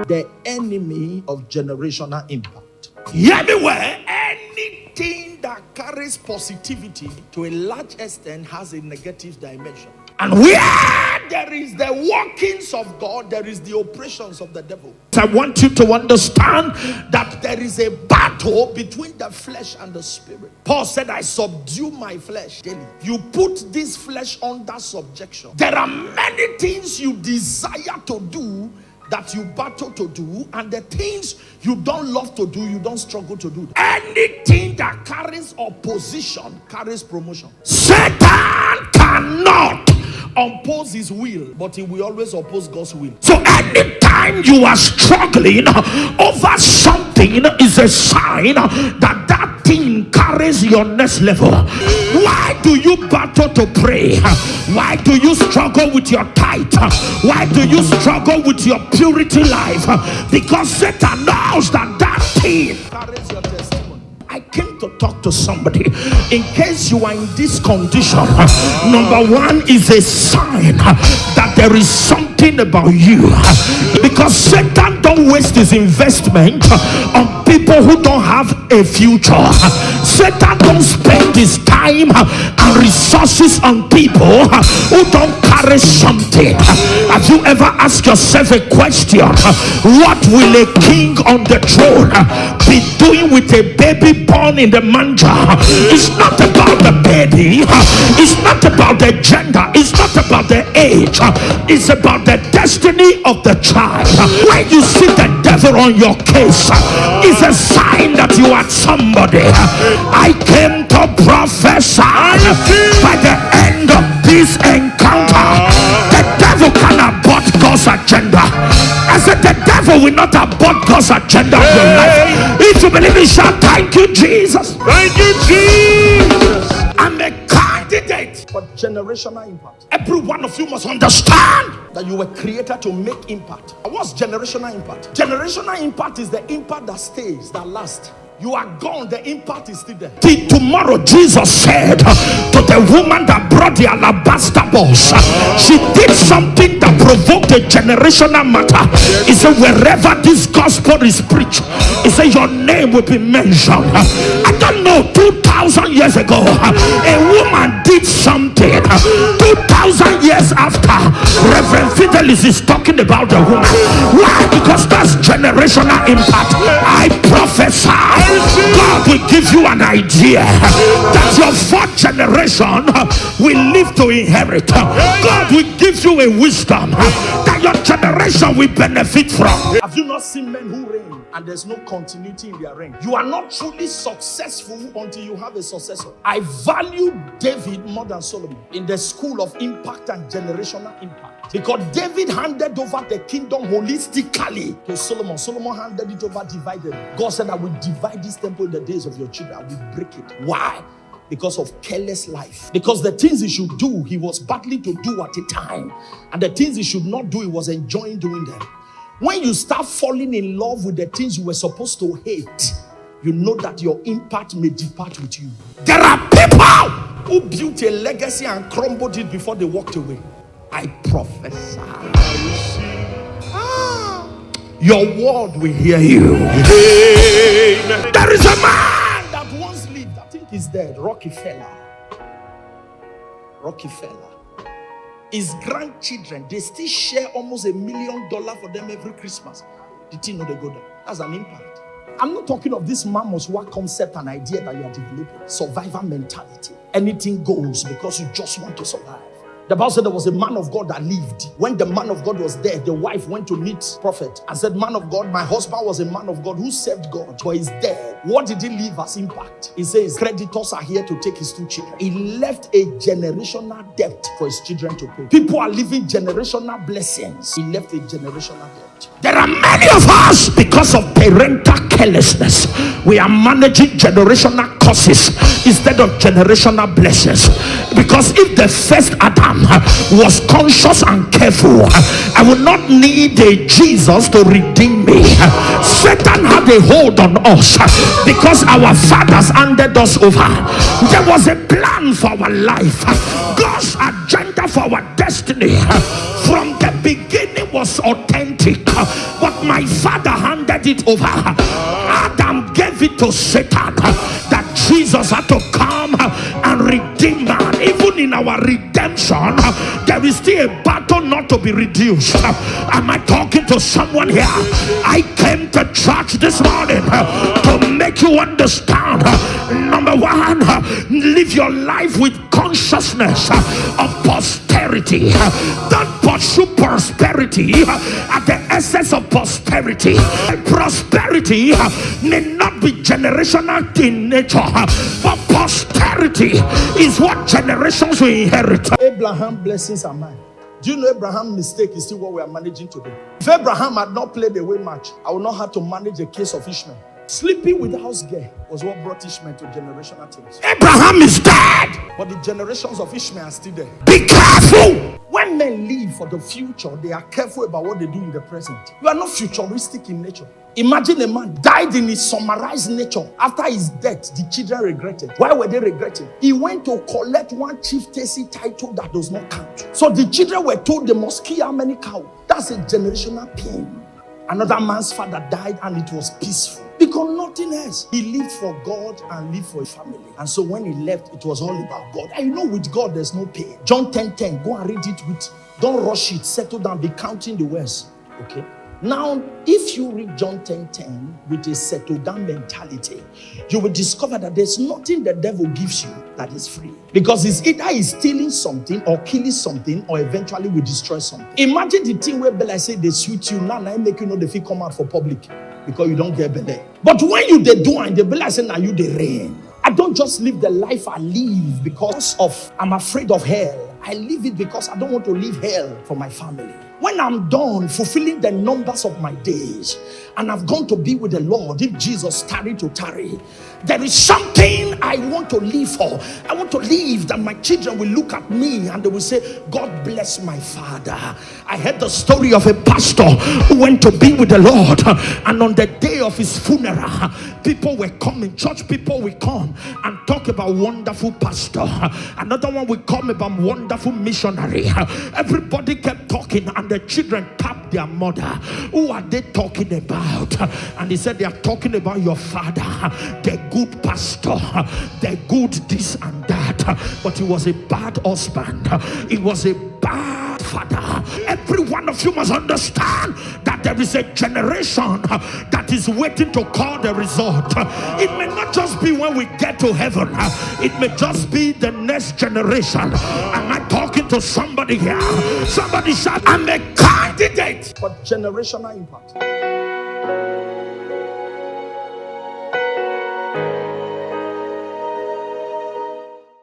the enemy of generational impact. Hear me well. Anything that carries positivity to a large extent has a negative dimension. And where there is the workings of God, there is the operations of the devil. I want you to understand that there is a battle between the flesh and the spirit. Paul said, I subdue my flesh daily. You put this flesh under subjection. There are many things you desire to do that you battle to do, and the things you don't love to do, you don't struggle to do. Anything that carries opposition carries promotion. Satan cannot oppose his will, but he will always oppose God's will. So anytime you are struggling over something is a sign that thing carries your next level. Why do you battle to pray? Why do you struggle with your tithe? Why do you struggle with your purity life? Because Satan knows that thing carries your testimony. I came to talk to somebody. In case you are in this condition, number one is a sign that there is something about you, because Satan don't waste his investment on people who don't have a future. Satan don't spend his time and resources on people who don't carry something. Have you ever asked yourself a question? What will a king on the throne be doing with a baby born in the manger? It's not about the baby, it's not about the gender, it's not about the age, it's about the destiny of the child. When you see the devil on your case, it's a sign that you are somebody. I came to prophesy by the end of this encounter, the devil can abort God's agenda. I said the devil will not abort God's agenda of your life. If you believe it, shout, thank you, Jesus. Thank you, Jesus. I'm a candidate for generational impact. Every one of you must understand that you were created to make impact. What's generational impact? Generational impact is the impact that stays, that lasts. You are gone, the impact is still there. Till tomorrow, Jesus said to the woman that brought the alabaster box, she did something that provoked a generational matter. He said, wherever this gospel is preached, he said, your name will be mentioned. I don't know, 2,000 years ago, a woman did something. 2,000 years after, Reverend Fidelis is talking about the woman. Why? Because that's generational impact. I prophesy God will give you an idea that your fourth generation will live to inherit. God will give you a wisdom that your generation will benefit from. Have you not seen men who reign and there's no continuity in their reign? You are not truly successful until you have a successor. I value David more than Solomon in the school of impact and generational impact, because David handed over the kingdom holistically to Solomon. Solomon handed it over divided. God said, I will divide this temple in the days of your children. I will break it. Why? Because of careless life. Because the things he should do, he was battling to do at a time. And the things he should not do, he was enjoying doing them. When you start falling in love with the things you were supposed to hate, you know that your impact may depart with you. There are people who built a legacy and crumbled it before they walked away. I prophesy. Your word will hear you. Amen. There is a man that once lived, I think he's dead, Rockefeller. His grandchildren, they still share almost $1 million for them every Christmas. Did you know they go there? That's an impact. I'm not talking of this man must work concept and idea that you are developing. Survivor mentality. Anything goes because you just want to survive. The Bible said there was a man of God that lived. When the man of God was dead, the wife went to meet prophet and said, man of God, my husband was a man of God who served God, but he's dead. What did he leave as impact? He says creditors are here to take his 2 children. He left a generational debt for his children to pay. People are living generational blessings. He left a generational debt. There are many of us, because of parental carelessness, we are managing generational curses instead of generational blessings. Because if the first Adam was conscious and careful, I would not need a Jesus to redeem me. Satan had a hold on us because our fathers handed us over. There was a plan for our life. God's agenda for our destiny from the beginning was authentic, but my father handed it over. Adam gave it to Satan. That Jesus had to come and redeem man. Even in our redemption, there is still a battle not to be reduced. Am I talking to someone here? I came to church this morning to make you understand. Number one, live your life with consciousness of posterity. Don't pursue prosperity at the essence of prosperity. Prosperity may not be generational in nature, but posterity is what generations will inherit. Abraham's blessings are mine. Do you know Abraham's mistake is still what we are managing today? If Abraham had not played the way match, I would not have to manage the case of Ishmael. Sleeping with the house girl was what brought Ishmael to generational things. Abraham is dead, but the generations of Ishmael are still there. Be careful. When men live for the future, they are careful about what they do in the present. You are not futuristic in nature. Imagine a man died in his summarized nature. After his death, the children regretted. Why were they regretting? He went to collect one chieftaincy title that does not count. So the children were told they must kill how many cows. That's a generational pain. Another man's father died and it was peaceful. Because nothing else. He lived for God and lived for his family. And so when he left, it was all about God. And you know, with God, there's no pain. John 10:10. Go and read it with. Don't rush it. Settle down. Be counting the words. Okay? Now, if you read John 10:10 with a settle down mentality, you will discover that there's nothing the devil gives you that is free. Because it's either he's stealing something or killing something or eventually will destroy something. Imagine the thing where Bella say they sweet you now I make you know they come out for public because you don't get Bella. But when you they do and the Bella say now you they reign. I don't just live the life I live because of I'm afraid of hell. I live it because I don't want to live hell for my family. When I'm done fulfilling the numbers of my days and I've gone to be with the Lord, if Jesus tarry, there is something I want to live for. I want to live that my children will look at me and they will say, God bless my father. I heard the story of a pastor who went to be with the Lord, and on the day of his funeral, people were coming, church people will come and talk about wonderful pastor. Another one will come about wonderful missionary. Everybody kept talking and the children tapped their mother. Who are they talking about? And he said, they are talking about your father, the good pastor, the good this and that. But he was a bad husband. He was a bad father. Every one of you must understand that there is a generation that is waiting to call the result. It may not just be when we get to heaven. It may just be the next generation. Am I talking to somebody here? Somebody shout, I'm a candidate for generational impact.